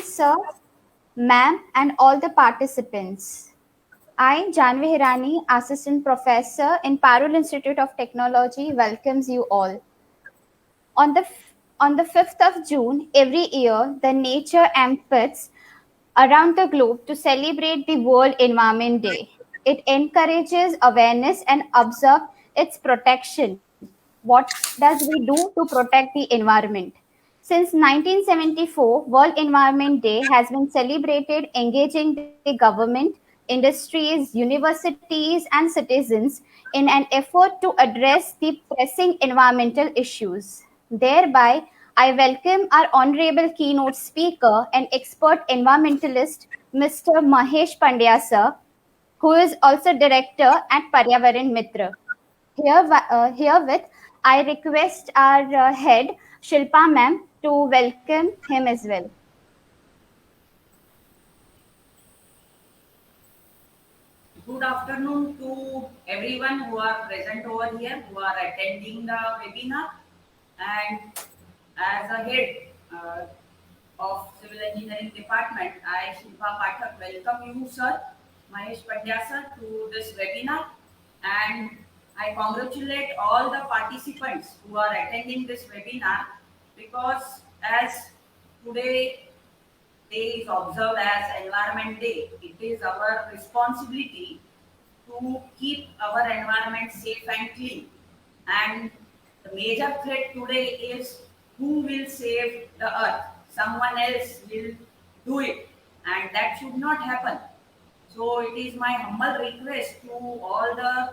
sir, ma'am, and all the participants. I, Janvi Hirani, Assistant Professor in Parul Institute of Technology, welcomes you all. On the, on the 5th of June, every year, the Nature Amphitheater around the globe to celebrate the World Environment Day. It encourages awareness and observe its protection. What does we do to protect the environment? Since 1974, World Environment Day has been celebrated engaging the government, industries, universities, and citizens in an effort to address the pressing environmental issues. Thereby, I welcome our honorable keynote speaker and expert environmentalist, Mr. Mahesh Pandya sir, who is also director at Paryavaran Mitra. Herewith, I request our head, Shilpa ma'am, to welcome him as well. Good afternoon to everyone who are present over here, who are attending the webinar. And as a head of Civil Engineering Department, I, Shilpa Pathak, welcome you, sir, Mahesh Pandya, sir, to this webinar. And I congratulate all the participants who are attending this webinar because as today day is observed as Environment Day, it is our responsibility to keep our environment safe and clean. And the major threat today is who will save the earth? Someone else will do it, and that should not happen. So it is my humble request to all the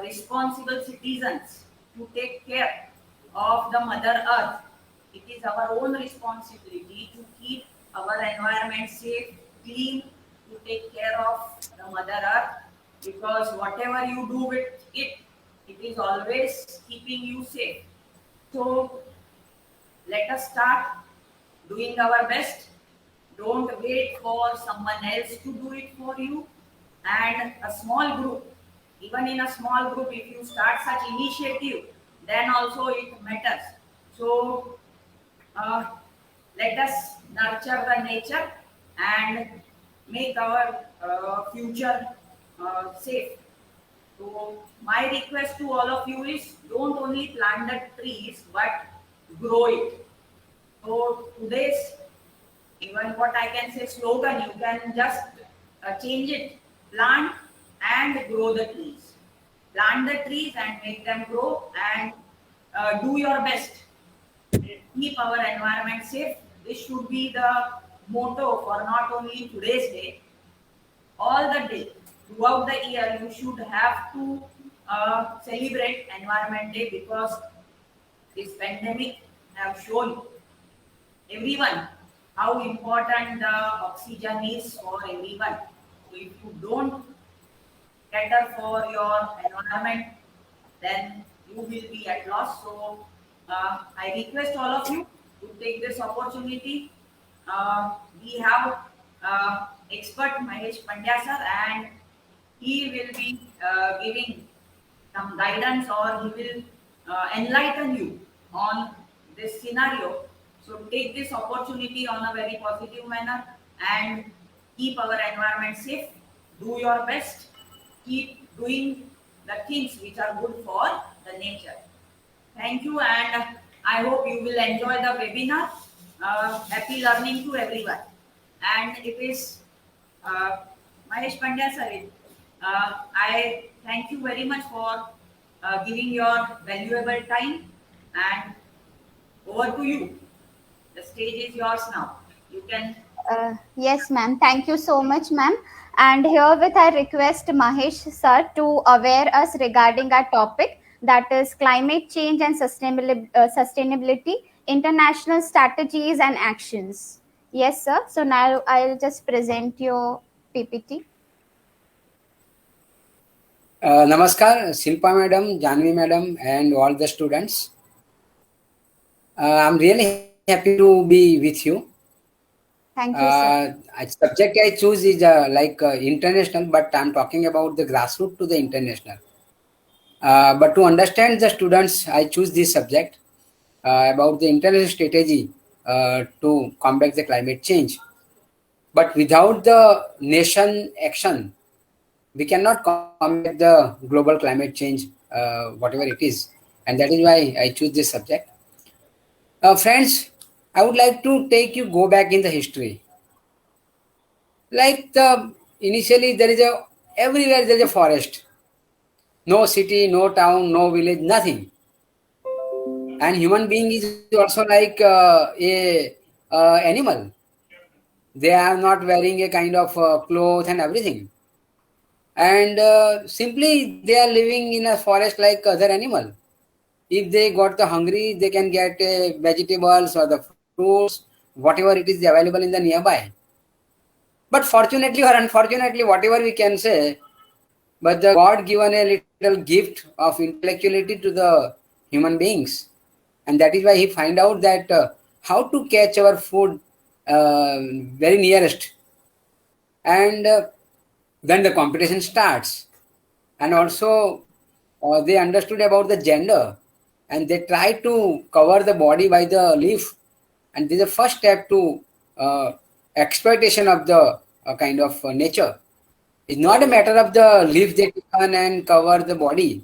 responsible citizens to take care of the Mother Earth. It is our own responsibility to keep our environment safe, clean, to take care of the Mother Earth because whatever you do with it, it is always keeping you safe. So let us start doing our best. Don't wait for someone else to do it for you. And a small group, even in a small group, if you start such initiative, then also it matters. So uh, let us nurture the nature and make our future safe. So my request to all of you is don't only plant the trees but grow it. So today's even what I can say slogan, you can just change it. Plant and grow the trees. Plant the trees and make them grow and do your best. Keep our environment safe. This should be the motto for not only today's day, all the day. Throughout the year, you should have to celebrate Environment Day because this pandemic have shown everyone how important the oxygen is for everyone. So if you don't cater for your environment, then you will be at loss. So I request all of you to take this opportunity. We have expert Mahesh Pandya sir, and he will be giving some guidance or he will enlighten you on this scenario. So take this opportunity on a very positive manner and keep our environment safe. Do your best. Keep doing the things which are good for the nature. Thank you, and I hope you will enjoy the webinar. Happy learning to everyone. And it is uh, Mahesh Pandya sir. I thank you very much for giving your valuable time, and over to you. The stage is yours now. You can. Yes, ma'am. Thank you so much, ma'am. And herewith, I request Mahesh sir to aware us regarding our topic, that is climate change and sustainability, international strategies and actions. Yes, sir. So now I'll just present your PPT. Namaskar, Shilpa madam, Janvi madam, and all the students. I'm really happy to be with you. Thank you, sir. Subject I choose is international, but I'm talking about the grassroots to the international. But to understand the students, I choose this subject about the international strategy to combat the climate change. But without the nation action, we cannot combat the global climate change, whatever it is. And that is why I choose this subject. Friends, I would like to take you go back in the history. Like initially there is a everywhere there is a forest. No city, no town, no village, nothing. And human being is also like a animal. They are not wearing a kind of cloth and everything, and simply they are living in a forest like other animal. If they got the hungry, they can get vegetables or the fruits, whatever it is available in the nearby. But fortunately or unfortunately, whatever we can say, but the God given a little gift of intellectuality to the human beings, and that is why he find out that how to catch our food very nearest, and then the competition starts, and also they understood about the gender, and they try to cover the body by the leaf, and this is the first step to uh, exploitation of the kind of nature. It's not a matter of the leaf they turn and cover the body,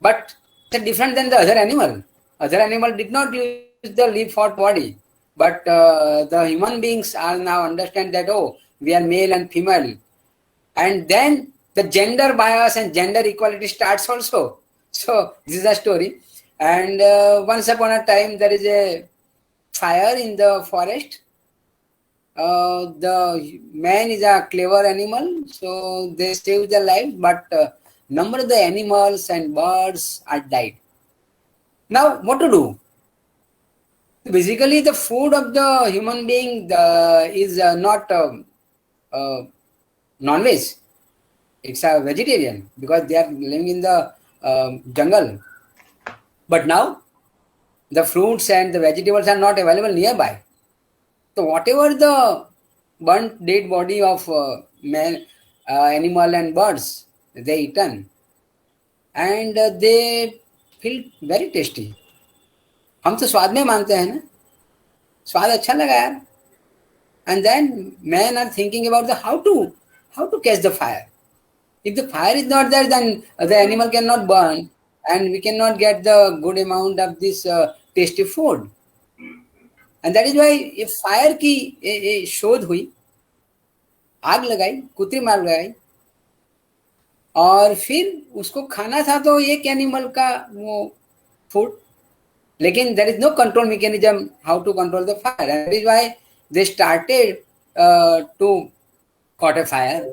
but it's different than the other animal. Other animal did not use the leaf for body, but the human beings are now understand that, oh, we are male and female, and then the gender bias and gender equality starts also. So this is a story, and once upon a time there is a fire in the forest. The man is a clever animal, so they save their life, but number of the animals and birds are died. Now, what to do? Basically, the food of the human being is not uh, non-veg. It's a vegetarian because they are living in the jungle. But now, the fruits and the vegetables are not available nearby. So whatever the burnt dead body of man, animal and birds, they eaten, and they feel very tasty. हम तो स्वाद में मानते हैं ना, स्वाद अच्छा लगा यार. And then men are thinking about the how to catch the fire. If the fire is not there, then the animal cannot burn, and we cannot get the good amount of this tasty food. And that is why ये fire की शोध हुई, आग लगाई, कृत्रिम आग लगाई, और फिर उसको खाना था तो एक एनिमल का वो फूड, लेकिन there is no control mechanism how to control the fire, and that is why they started to caught a fire,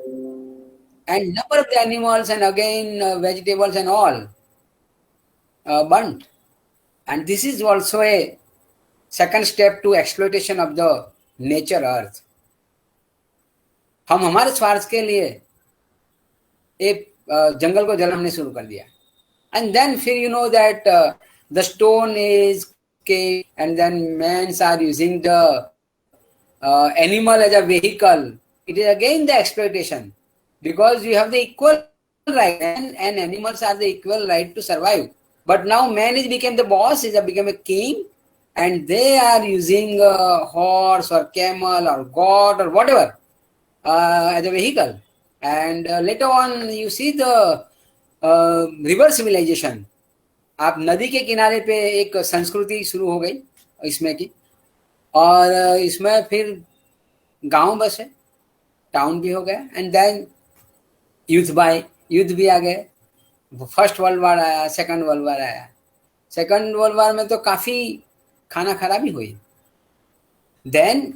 and number of the animals and again vegetables and all burnt. And this is also a second step to exploitation of the nature earth. हम हमारे स्वार्थ के लिए एक जंगल को जलाने शुरू कर दिया, and then फिर you know that the stone is cake, and then men are using the animal as a vehicle. It is again the exploitation, because you have the equal right, and animals are the equal right to survive. But now man is became the boss, is become a king, and they are using a horse or camel or god or whatever as a vehicle. And later on you see the river civilization. आप नदी के किनारे पे एक संस्कृति शुरू हो गई इसमें की, और इसमें फिर गांव बसे, टाउन भी हो गया, एंड देन युद्ध भी आ गए. फर्स्ट वर्ल्ड वार आया, सेकंड वर्ल्ड वार आया. सेकंड वर्ल्ड वार में तो काफी खाना खराबी हुई. देन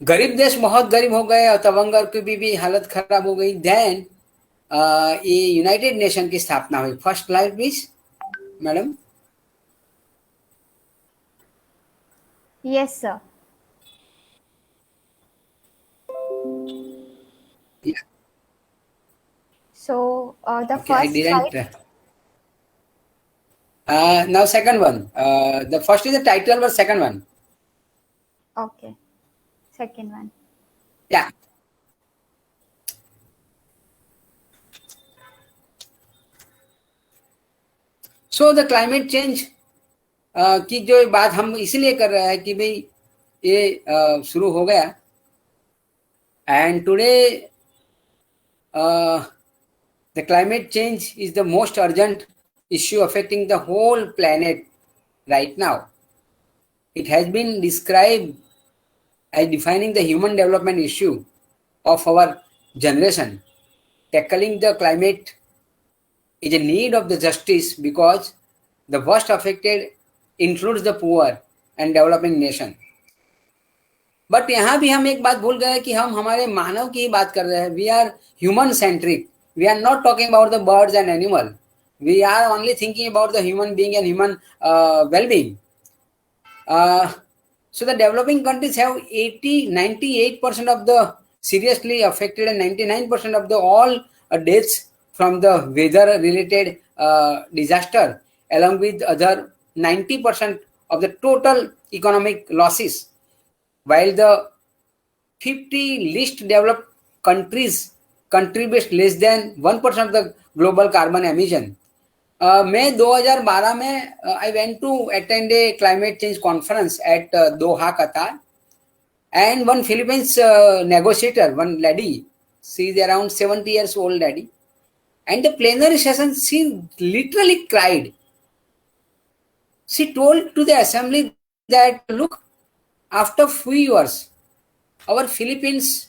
गरीब देश बहुत गरीब हो गए और तवंगर की भी हालत खराब हो गई. देन ये यूनाइटेड नेशन की स्थापना हुई. First slide please madam. Yes, sir. Yeah. So the Okay, I first didn't. slide. Now second one. The first is the title, but second one. Okay. Second one. Yeah. So the climate change कि जो बात हम इसलिए कर रहे हैं कि भाई ये शुरू हो गया, and today the climate change is the most urgent issue affecting the whole planet right now. It has been described as defining the human development issue of our generation. Tackling the climate is a need of the justice because the worst affected includes the poor and developing nation. But यहाँ भी हम एक बात भूल गए कि हम हमारे मानव की ही बात कर रहे हैं. We are human centric. We are not talking about the birds and animal. We are only thinking about the human being and human well-being. So the developing countries have 98% of the seriously affected and 99% of the all deaths from the weather related disaster, along with other 90% of the total economic losses, while the 50 least developed countries contribute less than 1% of the global carbon emission. मैं 2012 में I went to attend a climate change conference at Doha, Qatar, and one Philippines negotiator, one lady, she is around 70 years old lady, and the plenary session she literally cried. She told to the assembly that look, after few years, our Philippines,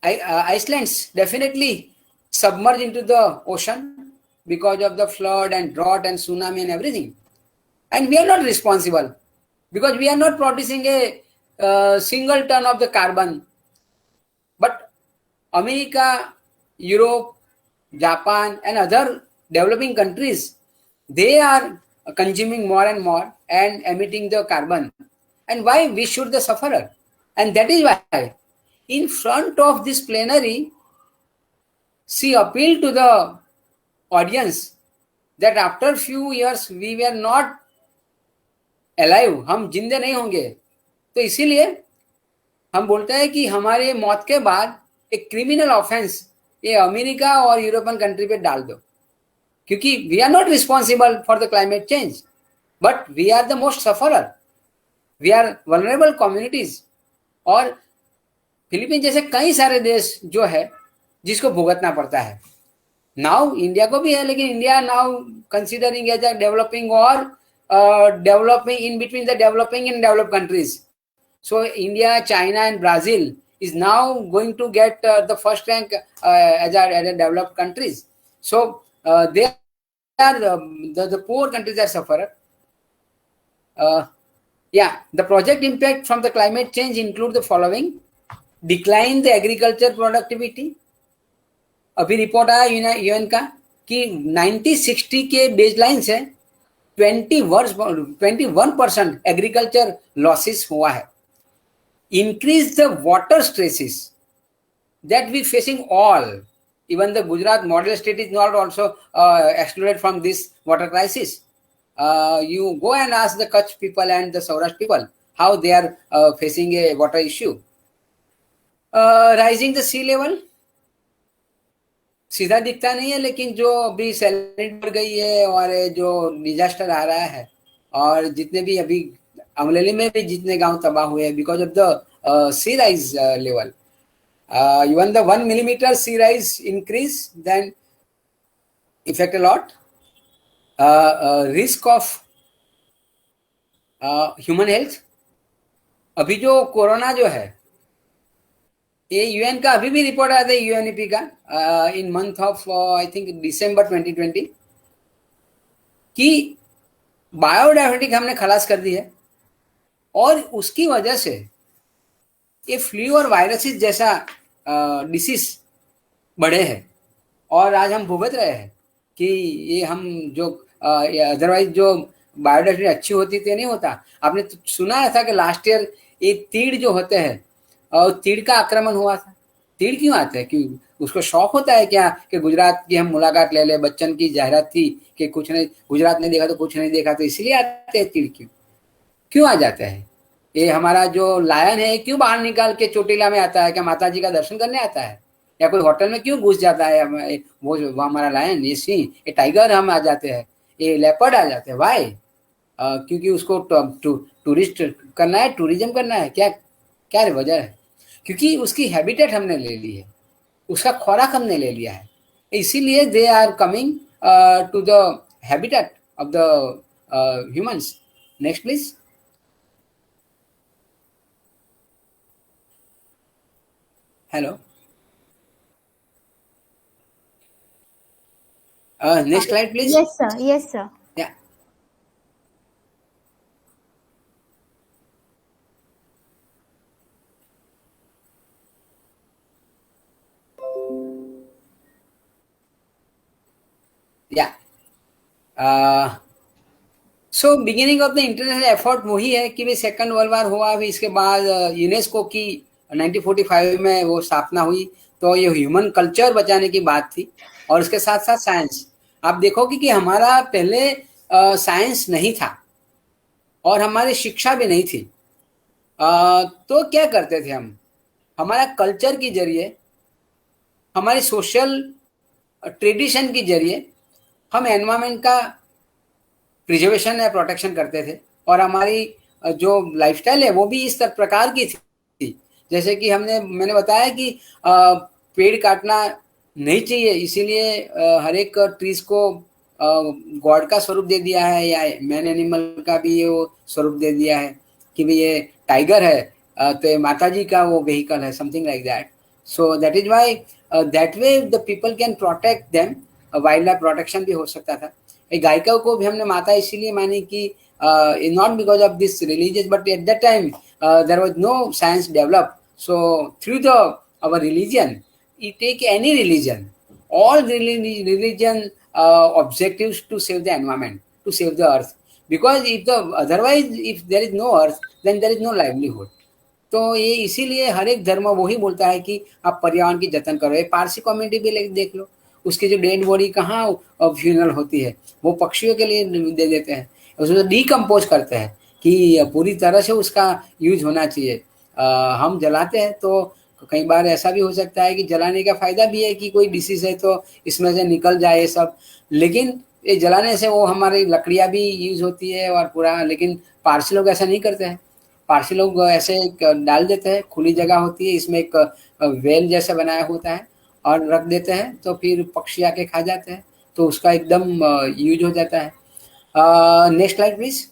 Iceland's definitely submerged into the ocean because of the flood and drought and tsunami and everything. And we are not responsible because we are not producing a single ton of the carbon. But America, Europe, Japan and other developing countries, they are consuming more and more and emitting the carbon. And why we should the sufferer? And that is why in front of this plenary, she appealed to the audience that after few years we were not alive, हम जिंदे नहीं होंगे. तो इसीलिए हम बोलते हैं कि हमारे मौत के बाद एक क्रिमिनल ऑफेंस ये अमेरिका और यूरोपियन कंट्री पे डाल दो, क्योंकि we are not responsible for the climate change, but we are the most sufferer. We are vulnerable communities. और फिलीपीन जैसे कई सारे देश जो है जिसको भुगतना पड़ता है. नाउ इंडिया को भी है, लेकिन India now considering as a developing और developing in between the developing and developed countries. So India, China and Brazil is now going to get the first rank as a developed countries. So they are the poor countries are sufferer. Yeah, the project impact from the climate change include the following: decline the agriculture productivity. अभी report आया UN का कि 1960 के baseline से 21% agriculture losses हुआ है. Increase the water stresses that we facing all. Even the Gujarat model state is not also excluded from this water crisis. You go and ask the Kutch people and the Saurashtra people how they are facing a water issue. Rising the sea level, सीधा दिखता नहीं है, लेकिन जो अभी salinity बढ़ गई है और जो डिजास्टर आ रहा है और जितने भी अभी अमलेली में भी जितने गांव तबाह हुए हैं because of the sea rise level. Even the 1 millimeter sea rise increase then affect a lot. Risk of human health. अभी जो कोरोना जो है ये यूएन का अभी भी रिपोर्ट आया था यूएनईपी का in month of I think December 2020 कि बायोडाइवर्सिटी हमने खलास कर दी है और उसकी वजह से ये फ्लू और वायरसेस जैसा डिसीज बढ़े हैं और आज हम भुगत रहे हैं कि ये हम जो अदरवाइज जो बायोडाइवर्सिटी अच्छी होती थी नहीं होता. आपने तो सुना था कि लास्ट ईयर ये तीड़ जो होते हैं और तीड़ का आक्रमण हुआ था. तीड़ क्यों आते हैं? क्यों उसको शौक होता है क्या कि गुजरात की हम मुलाकात ले ले? बच्चन की जाहिरात थी कि कुछ नहीं, गुजरात नहीं देखा तो कुछ नहीं देखा, तो इसलिए आते हैं तीड़. क्यों आ जाता है? ये हमारा जो लायन है क्यों बाहर निकाल के चोटीला में आता है? क्या माता जी का दर्शन करने आता है? या कोई होटल में क्यों घुस जाता है वो हमारा लायन, ये सिंह, ये टाइगर हम आ जाते हैं? ये लेपर्ड आ जाते हैं। वाई? क्योंकि उसको टूरिस्ट करना है, टूरिज्म करना है, क्या क्या वजह है? क्योंकि उसकी हैबिटेट हमने ले ली है, उसका खुराक हमने ले लिया है, इसीलिए they are coming to the habitat of the humans. Next please. Hello, next slide please. Yes, sir. Yes, sir. Yeah. Yeah. So beginning of the international effort वही है कि भाई सेकंड वर्ल्ड वार हुआ, अभी इसके बाद यूनेस्को की 1945 में वो स्थापना हुई, तो ये ह्यूमन कल्चर बचाने की बात थी, और उसके साथ साथ साइंस। आप देखोगे कि हमारा पहले साइंस नहीं था और हमारी शिक्षा भी नहीं थी। तो क्या करते थे हम? हमारा कल्चर के जरिए, हमारी सोशल ट्रेडिशन के जरिए हम एनवायरमेंट का प्रिजर्वेशन या प्रोटेक्शन करते थे, और हमारी जो लाइफस्टाइल है वो भी इस प्रकार की थी। जैसे कि मैंने बताया कि पेड़ काटना नहीं चाहिए, इसीलिए हर एक ट्रीज को गॉड का स्वरूप दे दिया है, या मैन एनिमल का भी ये वो स्वरूप दे दिया है कि भाई ये टाइगर है तो ये माता जी का वो व्हीकल है, something like that. So that is why that way the people can protect them. Wild life protection भी हो सकता था। गायिका को भी हमने माता इसीलिए मानी कि not because of this religious, but at that time there was no science develop. So through the our religion, you take any religion, all religion objectives to save the environment, to save the earth, because otherwise if there is no earth, then there is no livelihood. तो ये इसीलिए हर एक धर्म वही बोलता है कि आप पर्यावरण की जतन करो। ये पारसी कम्युनिटी भी देख लो, उसकी जो डेड बॉडी कहाँ फ्यूनरल होती है, वो पक्षियों के लिए दे देते हैं, उसको डिकम्पोज करते हैं कि पूरी तरह से उसका यूज होना चाहिए। हम जलाते हैं तो कई बार ऐसा भी हो सकता है कि जलाने का फायदा भी है कि कोई डिसीज है तो इसमें से निकल जाए ये सब, लेकिन ये जलाने से वो हमारी लकड़ियाँ भी यूज होती है और पूरा। लेकिन पारसी लोग ऐसा नहीं करते हैं, पारसी लोग ऐसे डाल देते हैं, खुली जगह होती है, इसमें एक वेल जैसा बनाया होता है और रख देते हैं, तो फिर पक्षी आके खा जाते हैं, तो उसका एकदम यूज हो जाता है। Next slide please.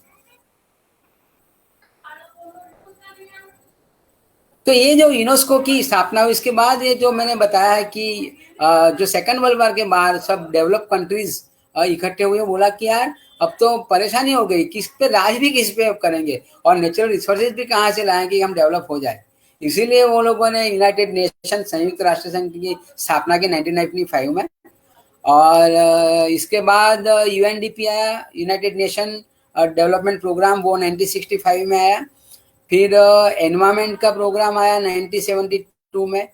तो ये जो यूनेस्को की स्थापना हुई, इसके बाद ये जो मैंने बताया है कि जो सेकंड वर्ल्ड वॉर के बाद सब डेवलप कंट्रीज इकट्ठे हुए, बोला कि यार अब तो परेशानी हो गई, किस पे राज भी किस पे करेंगे, और नेचुरल रिसोर्सेज भी कहाँ से लाएं कि हम डेवलप हो जाए। इसीलिए वो लोगों ने यूनाइटेड नेशन, संयुक्त राष्ट्र संघ की स्थापना की 1995 में, और इसके बाद यूएनडीपी आया, यूनाइटेड नेशन डेवलपमेंट प्रोग्राम, वो 1965 में आया। फिर एनवायरमेंट का प्रोग्राम आया 1972 में,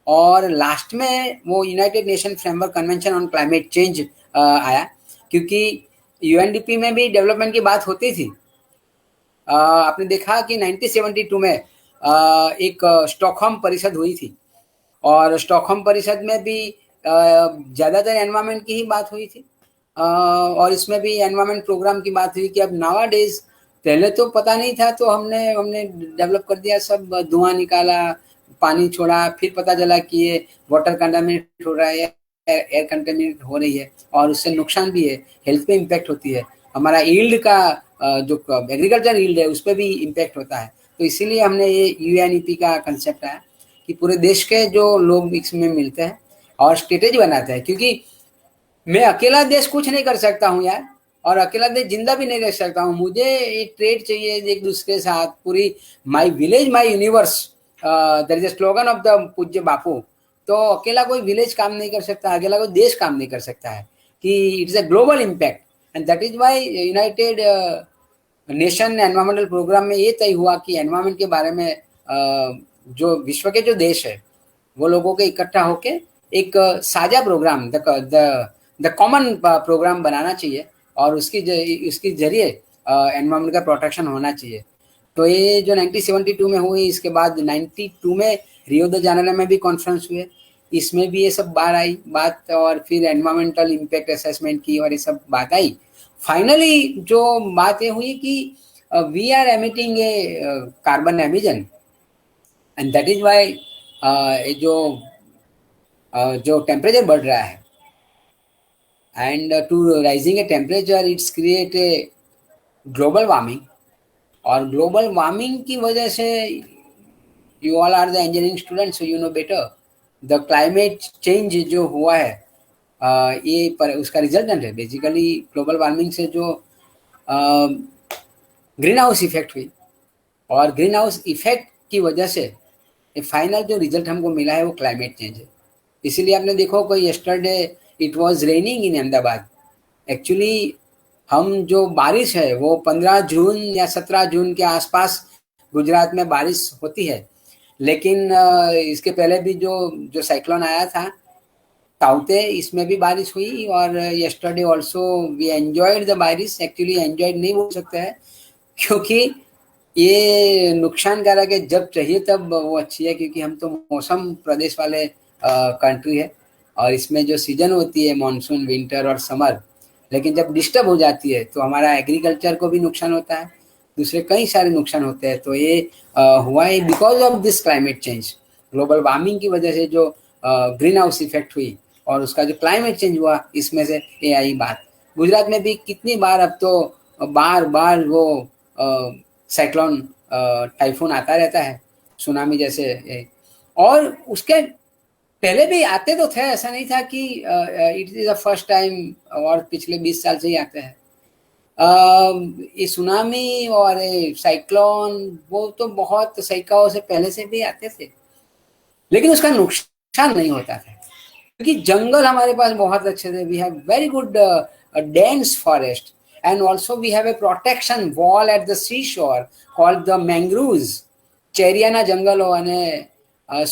और लास्ट में वो United nation framework convention on climate change आया, क्योंकि यूएनडीपी में भी डेवलपमेंट की बात होती थी। आपने देखा कि 1972 में एक स्टॉकहोम परिषद हुई थी, और स्टॉकहोम परिषद में भी ज़्यादातर एनवायरमेंट की ही बात हुई थी, और इसमें भी एनवायरमेंट प्रोग्राम की बात हुई कि अब नावा डेज, पहले तो पता नहीं था तो हमने डेवलप कर दिया, सब धुआं निकाला, पानी छोड़ा, फिर पता चला कि ये वाटर कंटामिनेट हो रहा है, एयर कंटामिनेट हो रही है, और उससे नुकसान भी है, हेल्थ पे इम्पैक्ट होती है, हमारा यील्ड का जो एग्रीकल्चर यील्ड है उस पर भी इम्पैक्ट होता है। तो इसीलिए हमने ये यूएनईपी का कंसेप्ट आया कि पूरे देश के जो लोग इसमें मिलते हैं और स्ट्रेटेजी बनाते हैं, क्योंकि मैं अकेला देश कुछ नहीं कर सकता हूँ यार, और अकेला देश जिंदा भी नहीं रह सकता हूँ, मुझे एक ट्रेड चाहिए एक दूसरे के साथ, पूरी my village my universe, that is a slogan of the पूज्य बापू। तो अकेला कोई विलेज काम नहीं कर सकता, अकेला कोई देश काम नहीं कर सकता है, कि it is a global impact, and that is why United Nation environmental program में ये तय हुआ कि एनवायरमेंट के बारे में जो विश्व के जो देश है वो लोगों के इकट्ठा होके एक साझा प्रोग्राम, द कॉमन प्रोग्राम बनाना चाहिए, और उसके जरिए एनवायरमेंट का प्रोटेक्शन होना चाहिए। तो ये जो 1972 में हुई, इसके बाद 92 में रियो द जानेरो में भी कॉन्फ्रेंस हुए, इसमें भी ये सब बात आई, और फिर एनवायरमेंटल इम्पैक्ट असेसमेंट की और ये सब बात आई, फाइनली जो बात ये हुई कि we are emitting a carbon emission, and that is why जो जो टेम्परेचर बढ़ रहा है, and to rising a temperature it's create a global warming, और ग्लोबल वार्मिंग की वजह से you all are the engineering students, so you know better the climate change जो हुआ है, ये पर उसका रिजल्टेंट है बेसिकली ग्लोबल वार्मिंग से जो ग्रीन हाउस इफेक्ट हुई, और ग्रीन हाउस इफेक्ट की वजह से फाइनल जो रिजल्ट हमको मिला है वो क्लाइमेट चेंज है। इसीलिए आपने देखो कोई yesterday it was raining in Ahmedabad. Actually हम जो बारिश है वो 15 जून या 17 जून के आसपास गुजरात में बारिश होती है, लेकिन इसके पहले भी जो जो साइक्लोन आया था ताउते, इसमें भी बारिश हुई, और yesterday also we enjoyed the बारिश। एक्चुअली एंजॉयड नहीं बोल सकता है क्योंकि ये नुकसानकारक है, जब चाहिए तब वो अच्छी है, क्योंकि हम तो मौसम प्रदेश वाले कंट्री है, और इसमें जो सीजन होती है मानसून, विंटर और समर, लेकिन जब डिस्टर्ब हो जाती है तो हमारा एग्रीकल्चर को भी नुकसान होता है, दूसरे कई सारे नुकसान होते हैं। तो ये हुआ है because of this climate change, global warming की वजह से जो ग्रीन हाउस इफेक्ट हुई और उसका जो क्लाइमेट चेंज हुआ, इसमें से ये आई बात। गुजरात में भी कितनी बार अब तो बार बार वो साइक्लोन टाइफून आता रहता है, सुनामी जैसे, और उसके पहले भी आते तो थे, ऐसा नहीं था कि it is the first time, और पिछले 20 साल से ही आते हैं। ये सुनामी और साइक्लोन वो तो बहुत सैकड़ों से पहले से भी आते थे, लेकिन उसका नुकसान नहीं होता था क्योंकि जंगल हमारे पास बहुत अच्छे थे। We have very good dense forest, and also we have a protection wall at the seashore called the mangroves. ચેરિયાના જંગલો અને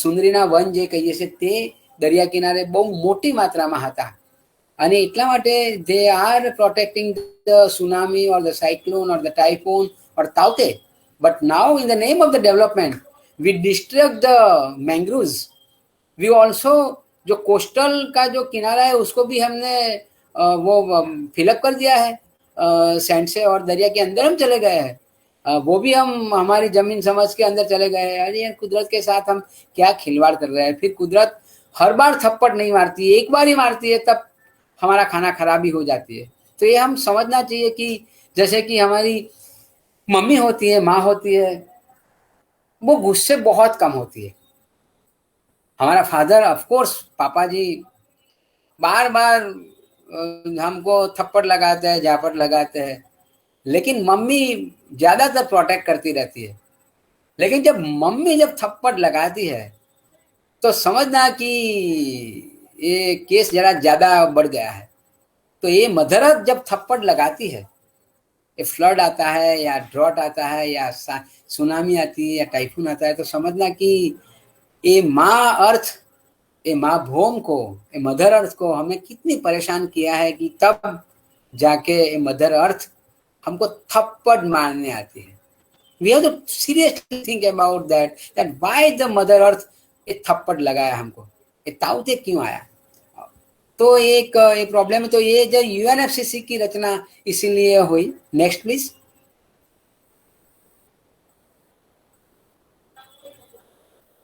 સુંદરીના વન જે કહીએ છીએ તે દરિયા કિનારે બહુ મોટી માત્રામાં હતા, અને એટલા માટે they are protecting the tsunami or the cyclone or the typhoon or taute. But now in the name of the development we destruct the mangroves. We also जो कोस्टल का जो किनारा है उसको भी हमने वो फिलअप कर दिया है सैंड से, और दरिया के अंदर हम चले गए हैं, वो भी हम हमारी जमीन समझ के अंदर चले गए हैं। अरे यार, कुदरत के साथ हम क्या खिलवाड़ कर रहे हैं। फिर कुदरत हर बार थप्पड़ नहीं मारती है, एक बार ही मारती है, तब हमारा खाना खराबी हो जाती है। तो ये हम समझना चाहिए कि जैसे कि हमारी मम्मी होती है, माँ होती है, वो गुस्से बहुत कम होती है। हमारा फादर ऑफ कोर्स, पापा जी बार बार हमको थप्पड़ लगाते हैं, झापड़ लगाते हैं, लेकिन मम्मी ज्यादातर प्रोटेक्ट करती रहती है। लेकिन जब मम्मी जब थप्पड़ लगाती है तो समझना कि ये केस जरा ज्यादा बढ़ गया है। तो ये मदर अर्थ जब थप्पड़ लगाती है, ये फ्लड आता है या ड्रॉट आता है या सुनामी आती है या टाइफून आता है, तो समझना कि ये माँ अर्थ, ये माँ भूम को, ये मदर अर्थ को हमें कितनी परेशान किया है कि तब जाके ये मदर अर्थ हमको थप्पड़ मारने आती है। We have to seriously think about that why the mother earth ये थप्पड़ लगाया हमको, ये ताउते क्यों आया। तो एक प्रॉब्लम है। तो ये जो यूएनएफसीसी की रचना इसीलिए हुई। Next please.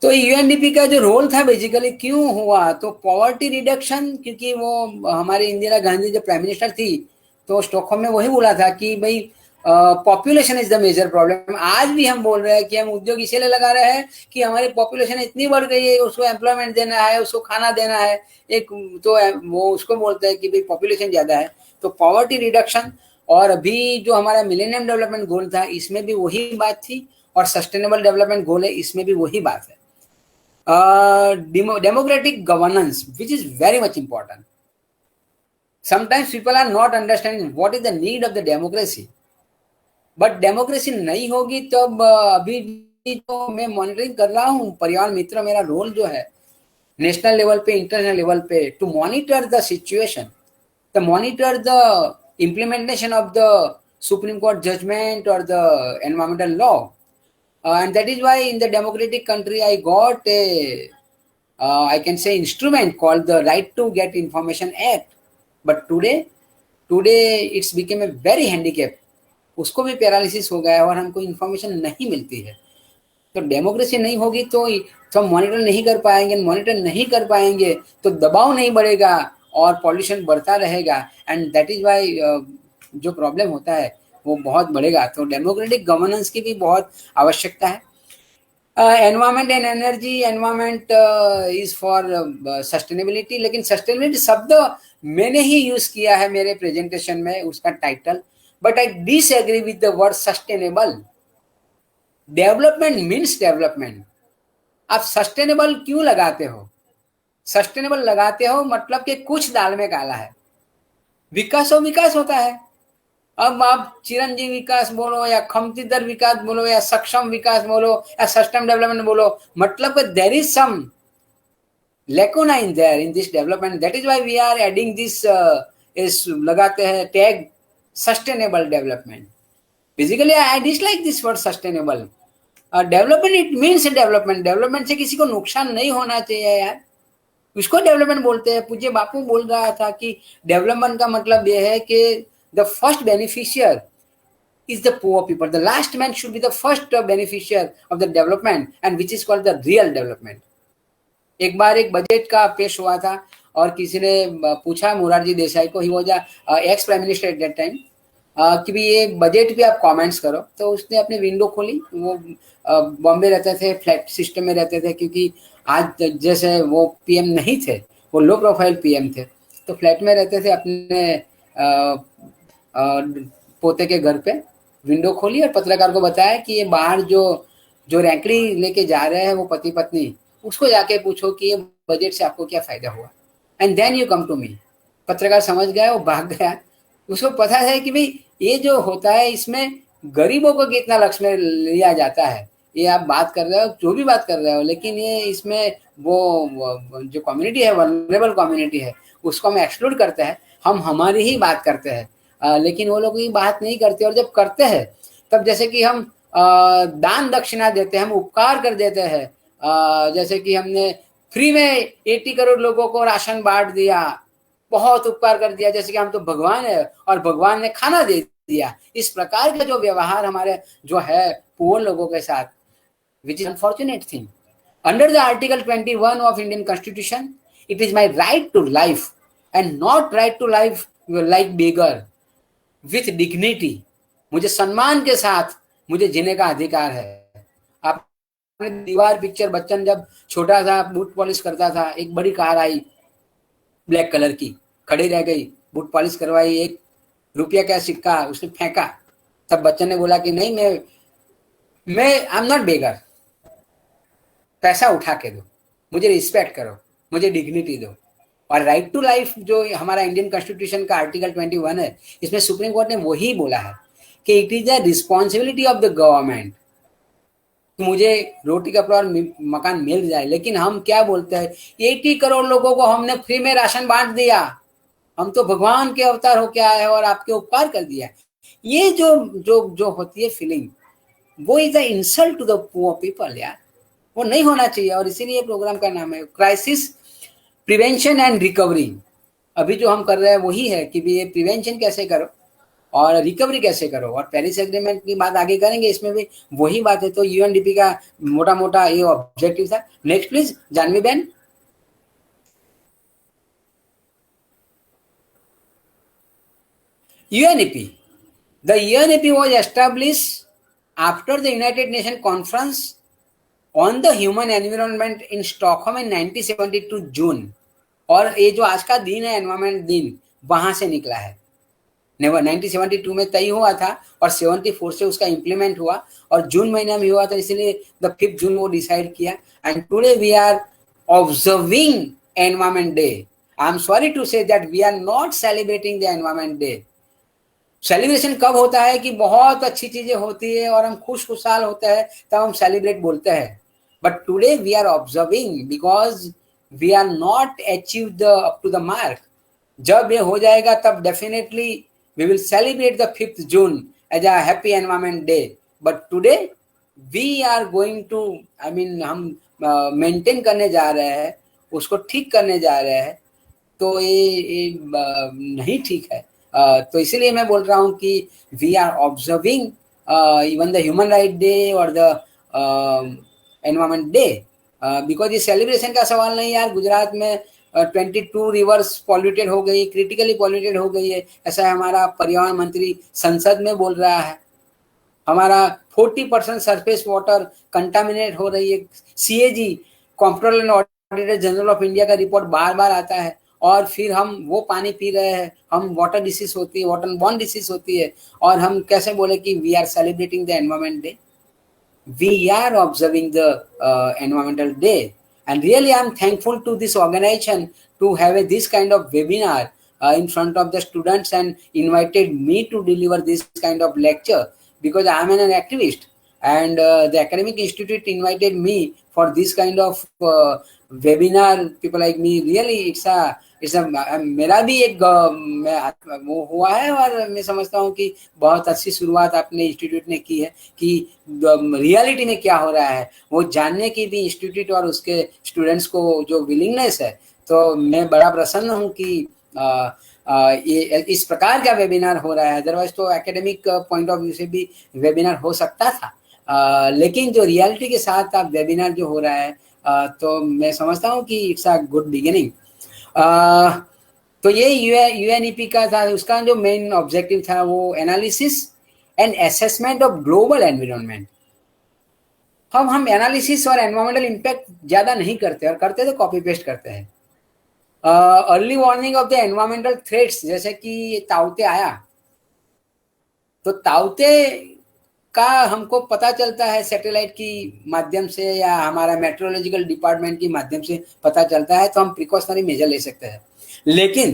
तो यूएनडीपी का जो रोल था बेसिकली क्यों हुआ, तो पॉवर्टी रिडक्शन, क्योंकि वो हमारी इंदिरा गांधी जो प्राइम मिनिस्टर थी तो स्टॉकहोम में वही बोला था कि भाई population is the major problem. आज भी हम बोल रहे हैं कि हम उद्योग इसीलिए लगा रहे हैं कि हमारी पॉपुलेशन इतनी बढ़ गई है, उसको एम्प्लॉयमेंट देना है, उसको खाना देना है, एक तो वो उसको बोलते हैं कि भाई पॉपुलेशन ज्यादा है। तो पॉवर्टी रिडक्शन, और अभी जो हमारा मिलेनियम डेवलपमेंट गोल था इसमें भी वही बात थी, और सस्टेनेबल डेवलपमेंट गोल है इसमें भी वही बात है। Democratic governance, which is very much important. Sometimes people are not understanding what is the need of the democracy. But democracy नहीं होगी तब अभी तो मैं मॉनिटरिंग कर रहा हूँ, परिवार मित्र मेरा रोल जो है नेशनल लेवल पे, इंटरनेशनल लेवल पे, to monitor the situation, to monitor the implementation of the Supreme Court judgment or the environmental law. And that is why in the democratic country I got a I can say instrument called the Right to Get Information Act. But today today it's became a very handicap, उसको भी paralysis हो गया है और हमको information नहीं मिलती है। तो डेमोक्रेसी नहीं होगी तो हम मॉनिटर नहीं कर पाएंगे, मॉनिटर नहीं कर पाएंगे तो दबाव नहीं बढ़ेगा और पॉल्यूशन बढ़ता रहेगा, एंड दैट इज वाई जो प्रॉब्लम होता है वो बहुत बढ़ेगा। तो डेमोक्रेटिक गवर्नेंस की भी बहुत आवश्यकता है। Environment and energy, environment is for sustainability, लेकिन सस्टेनेबिलिटी शब्द मैंने ही यूज किया है मेरे प्रेजेंटेशन में, उसका title, but I disagree with the word sustainable. Development means development. आप सस्टेनेबल क्यों लगाते हो? सस्टेनेबल लगाते हो मतलब कि कुछ दाल में काला है। विकास और विकास होता है। अब आप चिरंजीवी विकास बोलो या खमती दर विकास बोलो या सक्षम विकास बोलो या सस्टेन डेवलपमेंट बोलो, मतलब there is some lacuna in there in this development. That is why we are adding this is लगाते हैं tag sustainable development. Basically I dislike this word sustainable. Development it means development. Development से किसी को नुकसान नहीं होना चाहिए यार, उसको डेवलपमेंट बोलते हैं। पूज्य बापू बोल रहा था कि डेवलपमेंट का मतलब यह है कि the first beneficiary is the poor people. The last man should be the first beneficiary of the development, and which is called the real development. एक बार एक बजट का पेश हुआ था और किसी ने पूछा मोरारजी देसाई को, he was ex prime minister eight that time, कि भी ये बजट पे आप कमेंट्स करो। तो उसने अपनी विंडो खोली, वो बॉम्बे रहते थे, फ्लैट सिस्टम में रहते थे, क्योंकि आज जैसे वो पीएम नहीं थे, वो लो प्रोफाइल पीएम थे, तो फ्लैट में रहते थे अपने पोते के घर पे। विंडो खोली और पत्रकार को बताया कि ये बाहर जो जो रैंकड़ी लेके जा रहे हैं वो पति पत्नी, उसको जाके पूछो कि ये बजट से आपको क्या फायदा हुआ, and then you come to me. पत्रकार समझ गया, वो भाग गया। उसको पता है कि भाई ये जो होता है इसमें गरीबों को कितना लक्ष्य में लिया जाता है। ये आप बात कर रहे हो, जो भी बात कर रहे हो, लेकिन ये इसमें वो जो कम्युनिटी है, वल्नरेबल कम्युनिटी है, उसको हम एक्सक्लूड करते हैं। हम हमारी ही बात करते हैं, लेकिन वो लोग की बात नहीं करते। और जब करते हैं तब जैसे कि हम दान दक्षिणा देते हैं, हम उपकार कर देते हैं, जैसे कि हमने फ्री में 80 करोड़ लोगों को राशन बांट दिया, बहुत उपकार कर दिया, जैसे कि हम तो भगवान है और भगवान ने खाना दे दिया। इस प्रकार का जो व्यवहार हमारे जो है पुअर लोगों के साथ, which is unfortunate thing. Under the Article 21 of Indian Constitution, it is my right to life and not right to life like beggar, with dignity. मुझे सम्मान के साथ मुझे जीने का अधिकार है। आपने दीवार पिक्चर, बच्चन जब छोटा था बूट पॉलिश करता था, एक बड़ी कार आई ब्लैक कलर की, खड़ी रह गई, बूट पॉलिश करवाई, 1 रुपया का सिक्का उसने फेंका, तब बच्चन ने बोला कि नहीं, मैं आई एम नॉट बेगर, पैसा उठा के दो, मुझे रिस्पेक्ट करो, मुझे डिग्निटी दो। और राइट टू लाइफ जो हमारा इंडियन कॉन्स्टिट्यूशन का आर्टिकल 21 है, इसमें सुप्रीम कोर्ट ने वही बोला है कि it is the responsibility of the government, मुझे रोटी कपड़ा और मकान मिल जाए। लेकिन हम क्या बोलते हैं, 80 करोड़ लोगों को हमने फ्री में राशन बांट दिया, हम तो भगवान के अवतार होके आए हैं और आपके उपकार कर दिया। ये जो जो जो होती है फीलिंग, वो is the insult to the poor people यार, वो नहीं होना चाहिए। और इसीलिए प्रोग्राम का नाम है क्राइसिस प्रिवेंशन एंड रिकवरी। अभी जो हम कर रहे हैं वही है कि भी ये प्रिवेंशन कैसे करो और रिकवरी कैसे करो, और पेरिस एग्रीमेंट की बात आगे करेंगे, इसमें भी वही बात है। तो यूएनडीपी का मोटा मोटा ये ऑब्जेक्टिव था। Next please Janvi ben. UNEP. The UNEP was established after the United Nations Conference on the Human Environment in Stockholm in 1972 जून। और ये जो आज का दिन है एनवायरमेंट दिन, वहां से निकला है। 1972 में तय हुआ था और 74 से उसका इम्प्लीमेंट हुआ और जून महीने में हुआ था, इसलिए द 5 जून वो डिसाइड किया। And today we are observing environment day. I am sorry to say that we are not celebrating the environment day. Celebration कब होता है कि बहुत अच्छी चीजें होती है और हम खुशहाल होते हैं, तब हम सेलिब्रेट बोलते हैं। But today we are observing because we are not achieve the up to the mark. जब ये हो जाएगा तब definitely we will celebrate the 5th June as a happy environment day. But today we are going to, I mean हम maintain करने जा रहे हैं, उसको ठीक करने जा रहे हैं। तो ये नहीं ठीक है। तो इसीलिए मैं बोल रहा हूँ कि we are observing even the human right day और द एनवायरमेंट डे, बिकॉज ये सेलिब्रेशन का सवाल नहीं यार। गुजरात में 22 रिवर्स पॉल्यूटेड हो गई, क्रिटिकली पॉल्यूटेड हो गई है, ऐसा हमारा पर्यावरण मंत्री संसद में बोल रहा है। हमारा 40% सरफेस वाटर कंटामिनेट हो रही है। CAG, controller and auditor general of India का रिपोर्ट बार बार आता है, और फिर हम वो पानी पी रहे हैं, हम वाटर डिसीज होती है, वाटर बॉर्न डिसीज होती है, और हम कैसे बोले कि we are celebrating the environment day. We are observing the environmental day, and really I'm thankful to this organization to have this kind of webinar in front of the students and invited me to deliver this kind of lecture, because I am an activist, and the academic institute invited me for this kind of webinar. People like me, really it's a मेरा भी एक वो हुआ है, और मैं समझता हूँ कि बहुत अच्छी शुरुआत अपने इंस्टीट्यूट ने की है कि रियलिटी में क्या हो रहा है वो जानने की भी इंस्टीट्यूट और उसके स्टूडेंट्स को जो विलिंगनेस है। तो मैं बड़ा प्रसन्न हूँ कि ये इस प्रकार का वेबिनार हो रहा है। अदरवाइज तो एकेडमिक पॉइंट ऑफ व्यू से भी वेबिनार हो सकता था, लेकिन जो रियलिटी के साथ आप वेबिनार जो हो रहा है, तो मैं समझता हूँ कि इट्स अ गुड बिगिनिंग। तो ये यूएनईपी का था, उसका जो मेन ऑब्जेक्टिव था वो analysis and assessment of global environment. हम एनालिसिस और एनवायरमेंटल इम्पैक्ट ज्यादा नहीं करते, और करते तो कॉपी पेस्ट करते हैं। Early warning of the environmental threats, जैसे कि ताउते आया, तो ताउते का हमको पता चलता है सैटेलाइट की माध्यम से या हमारा मेट्रोलॉजिकल डिपार्टमेंट के माध्यम से पता चलता है, तो हम प्रिकॉशनरी मेजर ले सकते हैं। लेकिन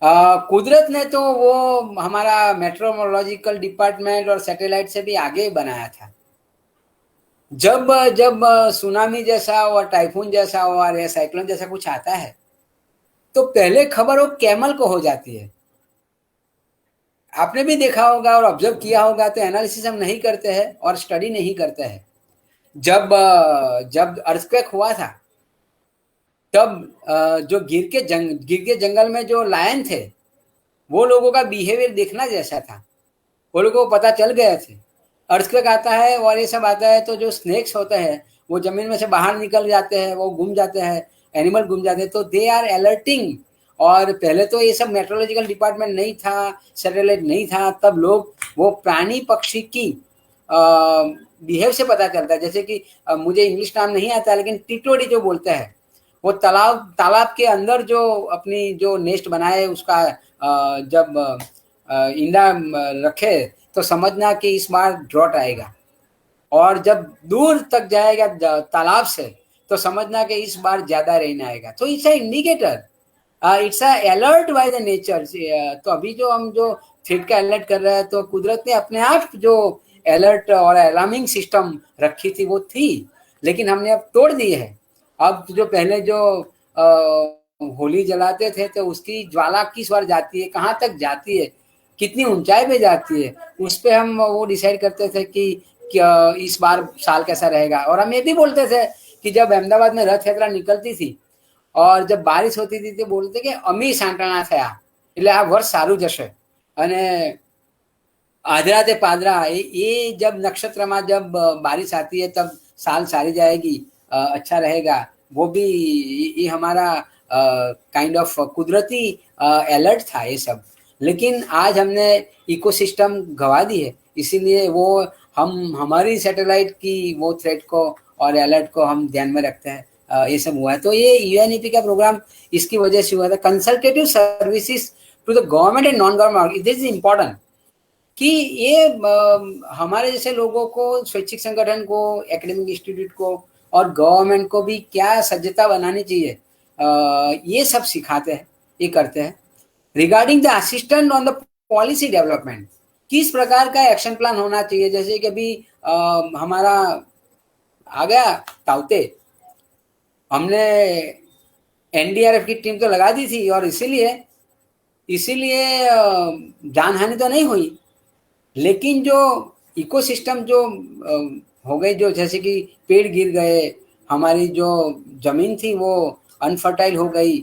कुदरत ने तो वो हमारा मेट्रोलॉजिकल डिपार्टमेंट और सैटेलाइट से भी आगे बनाया था। जब सुनामी जैसा और टाइफून जैसा और या साइक्लोन जैसा कुछ आता है, तो पहले खबर वो कैमल को हो जाती है। आपने भी देखा होगा और ऑब्जर्व किया होगा, तो एनालिसिस हम नहीं करते हैं और स्टडी नहीं करते हैं। जब अर्थक्वेक हुआ था, तब जो गिर के जंगल में जो लायन थे, वो लोगों का बिहेवियर देखना जैसा था, वो लोगों को पता चल गया थे। अर्थक्वेक आता है और ये सब आता है, तो जो स्नेक्स होते हैं वो जमीन में से बाहर निकल जाते हैं, वो गुम जाते हैं, एनिमल गुम जाते हैं, तो दे आर अलर्टिंग। और पहले तो ये सब मेट्रोलॉजिकल डिपार्टमेंट नहीं था, सैटेलाइट नहीं था, तब लोग वो प्राणी पक्षी की बिहेव से पता चलता है। जैसे कि मुझे इंग्लिश नाम नहीं आता, लेकिन टिटोड़ी जो बोलते हैं, वो तालाब के अंदर जो अपनी जो नेस्ट बनाए, उसका जब इंडा रखे तो समझना कि इस बार ड्रॉट आएगा, और जब दूर तक जाएगा तालाब से तो समझना कि इस बार ज्यादा रेन आएगा। तो it's a indicator, it's a alert by the nature. तो अभी जो हम जो थ्रेट का अलर्ट कर रहे हैं, तो कुदरत ने अपने आप जो अलर्ट और अलार्मिंग सिस्टम रखी थी वो थी, लेकिन हमने अब तोड़ दी है। अब जो पहले जो होली जलाते थे, तो उसकी ज्वाला किस बार जाती है, कहाँ तक जाती है, कितनी ऊंचाई पे जाती है, उस पे हम वो डिसाइड करते थे कि इस बार साल कैसा रहेगा। और हम ये भी बोलते थे कि जब अहमदाबाद में रथ यात्रा निकलती थी और जब बारिश होती थी, तो बोलते कि अमी सांटना थया, એટલે આ વર્ષ સારું જશે। અને आधरा ते पादरा, ये जब नक्षत्र में जब बारिश आती है, तब साल सारी जाएगी, अच्छा रहेगा। वो भी ये हमारा काइंड ऑफ कुदरती अलर्ट था ये सब। लेकिन आज हमने इकोसिस्टम गवा दी है, इसीलिए वो हम हमारी सैटेलाइट की वो थ्रेट को और अलर्ट को हम ध्यान में रखते हैं। ये सब हुआ है। तो ये यूएनईपी का प्रोग्राम इसकी वजह से हुआ था, consultative services to the government and non government. This is important कि ये हमारे जैसे लोगों को, स्वैच्छिक संगठन को, एकेडमिक इंस्टीट्यूट को और गवर्नमेंट को भी क्या सज्जता बनानी चाहिए, ये सब सिखाते हैं, ये करते हैं। Regarding the assistant on the policy development, किस प्रकार का एक्शन प्लान होना चाहिए। जैसे कि अभी हमारा आ गया ताउते, हमने एनडीआरएफ की टीम तो लगा दी थी, और इसीलिए जानहानि तो नहीं हुई, लेकिन जो इकोसिस्टम जो हो गई, जो जैसे कि पेड़ गिर गए, हमारी जो जमीन थी वो अनफर्टाइल हो गई,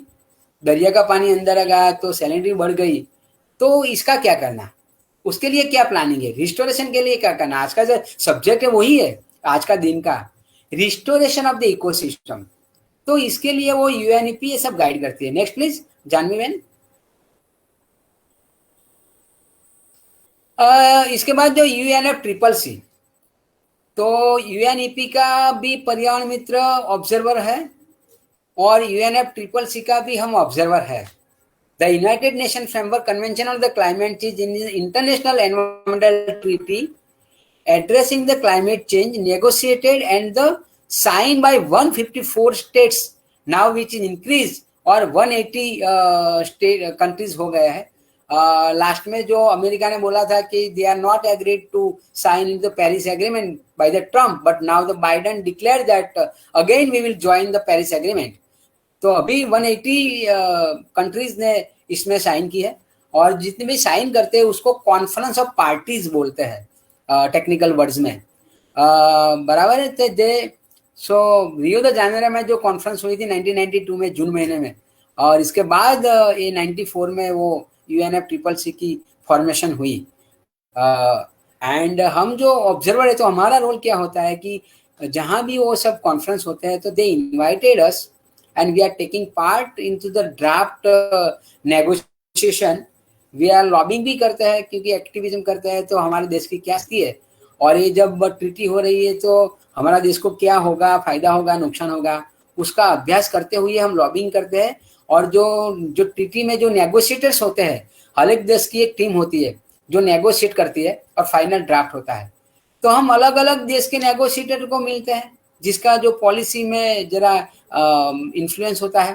दरिया का पानी अंदर आ गया तो सैलिनिटी बढ़ गई, तो इसका क्या करना, उसके लिए क्या प्लानिंग है, रिस्टोरेशन के लिए क्या करना। आज का जो सब्जेक्ट है वही है आज का दिन का, रिस्टोरेशन ऑफ द इकोसिस्टम। तो इसके लिए वो यूएनईपी ये सब गाइड करती है। नेक्स्ट प्लीज जानवी बहन। इसके बाद जो यूएनएफ ट्रिपल सी, तो यूएनईपी का भी पर्यावरण मित्र ऑब्जर्वर है और यूएनएफ ट्रिपल सी का भी हम ऑब्जर्वर है। The United nation framework convention on the climate change in international environmental treaty addressing the climate change negotiated and the signed by 154 states now, which is increased और 180 state countries हो गया है। Last में जो America ने बोला था कि they are not agreed to sign the Paris agreement by the Trump, but now the Biden declare that again we will join the Paris agreement. तो अभी 180 कंट्रीज ने इसमें साइन की है और जितने भी साइन करते हैं उसको कॉन्फ्रेंस ऑफ पार्टीज बोलते हैं टेक्निकल वर्ड्स में। बराबर है। दे सो रियो द जानेरो में जो कॉन्फ्रेंस हुई थी 1992 में जून महीने में, और इसके बाद ये 94 में वो यूएनएफ ट्रिपल सी की फॉर्मेशन हुई। एंड हम जो ऑब्जर्वर है तो हमारा रोल क्या होता है कि जहाँ भी वो सब कॉन्फ्रेंस होते हैं तो they invited us and we are taking part into the draft negotiation. We are lobbying भी करते हैं क्योंकि एक्टिविज्म करते हैं तो हमारे देश की क्या स्थिति है, और ये जब ट्रीटी हो रही है तो हमारा देश को क्या होगा, फायदा होगा, नुकसान होगा, उसका अभ्यास करते हुए हम लॉबिंग करते हैं। और जो ट्रीटी में जो नेगोशिएटर्स होते हैं, हर एक देश की एक टीम होती है जो नेगोशिएट करती है और फाइनल ड्राफ्ट होता है। तो हम अलग अलग देश के नेगोशिएटर को मिलते हैं जिसका जो पॉलिसी में जरा इन्फ्लुएंस होता है।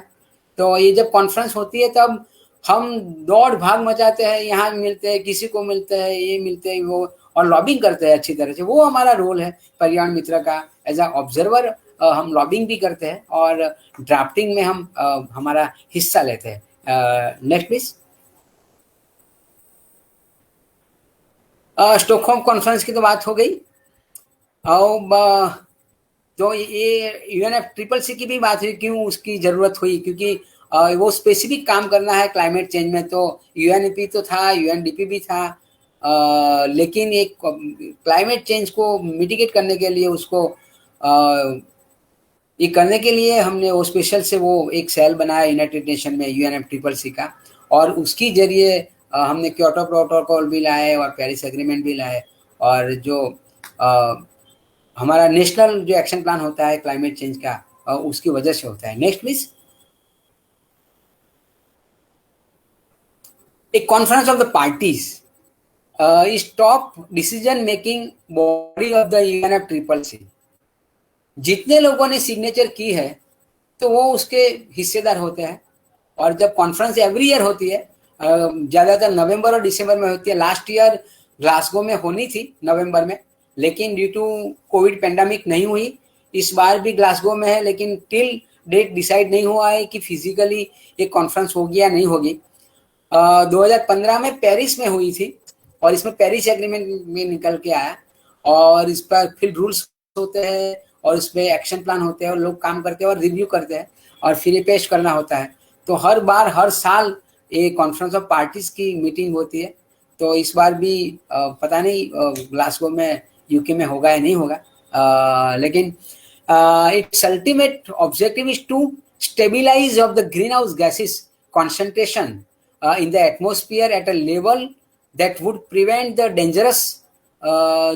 तो ये जब कॉन्फ्रेंस होती है तब हम दौड़ भाग मचाते हैं, यहाँ मिलते हैं, किसी को मिलते हैं, ये मिलते हैं वो, और लॉबिंग करते हैं अच्छी तरह से। वो हमारा रोल है पर्यावरण मित्र का। एज अ ऑब्जर्वर हम लॉबिंग भी करते हैं और ड्राफ्टिंग में हम हमारा हिस्सा लेते हैं। Next please. स्टॉकहोम कॉन्फ्रेंस की तो बात हो गई। अब तो ये यूएनएफ ट्रिपल सी की भी बात हुई, क्यों उसकी जरूरत हुई, क्योंकि वो स्पेसिफिक काम करना है क्लाइमेट चेंज में। तो यूएनईपी तो था, यूएनडीपी भी था, लेकिन एक क्लाइमेट चेंज को मिटिगेट करने के लिए उसको ये करने के लिए हमने वो स्पेशल से वो एक सेल बनाया यूनाइटेड नेशन में यूएनएफ ट्रिपल सी का, और उसकी जरिए हमने क्योटो प्रोटोकॉल भी लाए और पेरिस एग्रीमेंट भी लाए, और जो हमारा नेशनल जो एक्शन प्लान होता है क्लाइमेट चेंज का उसकी वजह से होता है। Next please. A conference of the parties is top decision making body of the UNF triple C. जितने लोगों ने सिग्नेचर की है तो वो उसके हिस्सेदार होते हैं। और जब कॉन्फ्रेंस एवरी ईयर होती है, ज़्यादातर नवंबर और दिसंबर में होती है। लास्ट ईयर ग्लासगो में होनी थी नवंबर में, लेकिन ड्यू टू कोविड पेंडेमिक नहीं हुई। इस बार भी ग्लासगो में है, लेकिन टिल डेट डिसाइड नहीं हुआ है कि फिजिकली ये कॉन्फ्रेंस होगी या नहीं होगी। 2015 में पेरिस में हुई थी और इसमें पेरिस एग्रीमेंट में निकल के आया, और इस पर फिर रूल्स होते हैं और इसमें एक्शन प्लान होते हैं और लोग काम करते हैं और रिव्यू करते हैं और फिर ये पेश करना होता है। तो हर बार हर साल ये कॉन्फ्रेंस ऑफ पार्टीज की मीटिंग होती है। तो इस बार भी पता नहीं ग्लासगो में यूके में होगा या नहीं होगा, लेकिन its ultimate objective is to stabilise of the green house gases concentration in the atmosphere at a level that would prevent the dangerous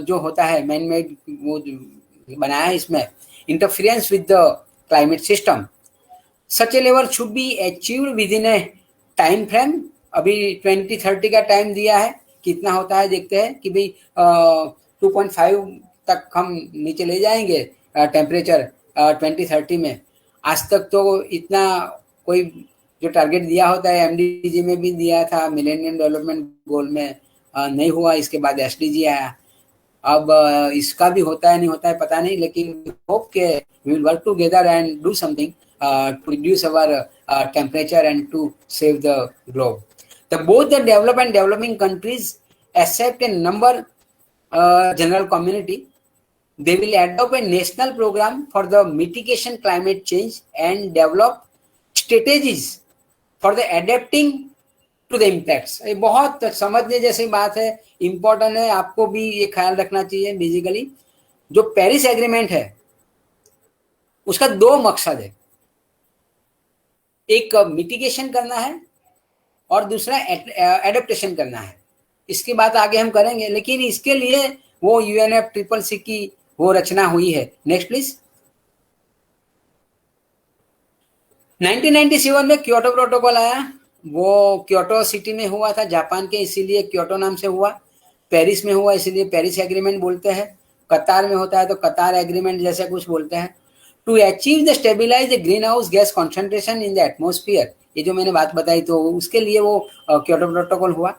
जो होता है मैन मेड वो बनाया है इसमें interference with the climate system. Such a level should be achieved within a time frame. अभी 2030 का time दिया है, कितना होता है देखते हैं कि भाई 2.5 तक हम नीचे ले जाएंगे टेम्परेचर 2030 में। आज तक तो इतना कोई जो टारगेट दिया होता है एमडीजी में भी दिया था, मिलेनियम डेवलपमेंट गोल में नहीं हुआ। इसके बाद एसडीजी आया, अब इसका भी होता है नहीं होता है पता नहीं, लेकिन होप के we will work together and do something to reduce our temperature and to save the globe. The both the develop and developing countries accept a number general community, they will adopt a national program for the mitigation climate change and develop strategies for the adapting to the impacts. ये बहुत समझने जैसी बात है, important है, आपको भी ये ख्याल रखना चाहिए। बेसिकली जो पेरिस एग्रीमेंट है उसका दो मकसद है, एक मिटिगेशन करना है और दूसरा एडेप्टेशन करना है। इसकी बात आगे हम करेंगे, लेकिन इसके लिए वो UNFCCC की वो रचना हुई है। Next please. 1997 में क्योटो प्रोटोकॉल आया, वो क्योटो सिटी में हुआ था जापान के, इसीलिए क्योटो नाम से हुआ। पेरिस में हुआ इसीलिए पेरिस एग्रीमेंट बोलते हैं। कतार में होता है तो कतार एग्रीमेंट जैसे कुछ बोलते हैं। To achieve the stabilise the green house gas concentration in the atmosphere, ये जो मैंने बात बताई तो उसके लिए वो क्योटो प्रोटोकॉल हुआ।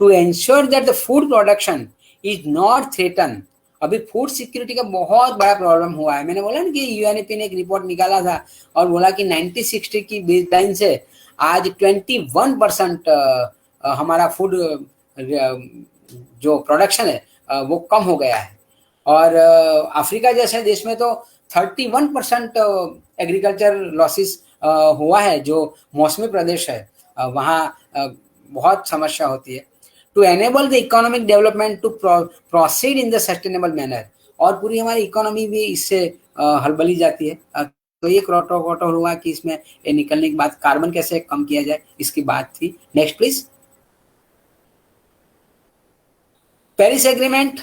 To ensure that the food production is not threaten, अभी फूड सिक्योरिटी का बहुत बड़ा प्रॉब्लम हुआ है। मैंने बोला ना कि UNEP ने एक रिपोर्ट निकाला था और बोला कि 1960 की बेसलाइन से आज 21% हमारा फूड जो प्रोडक्शन है वो कम हो गया है। और अफ्रीका जैसे देश में तो 31% एग्रीकल्चर लॉसेस हुआ है, जो मौसमी प्रदेश है वहाँ बहुत समस्या होती है। To enable the economic development to proceed in the sustainable manner, और पूरी हमारी इकोनॉमी भी इससे हलबली जाती है। तो ये प्रोटोकॉल हुआ कि इसमें निकलने के बाद कार्बन कैसे कम किया जाए, इसकी बात थी। Next please. पेरिस एग्रीमेंट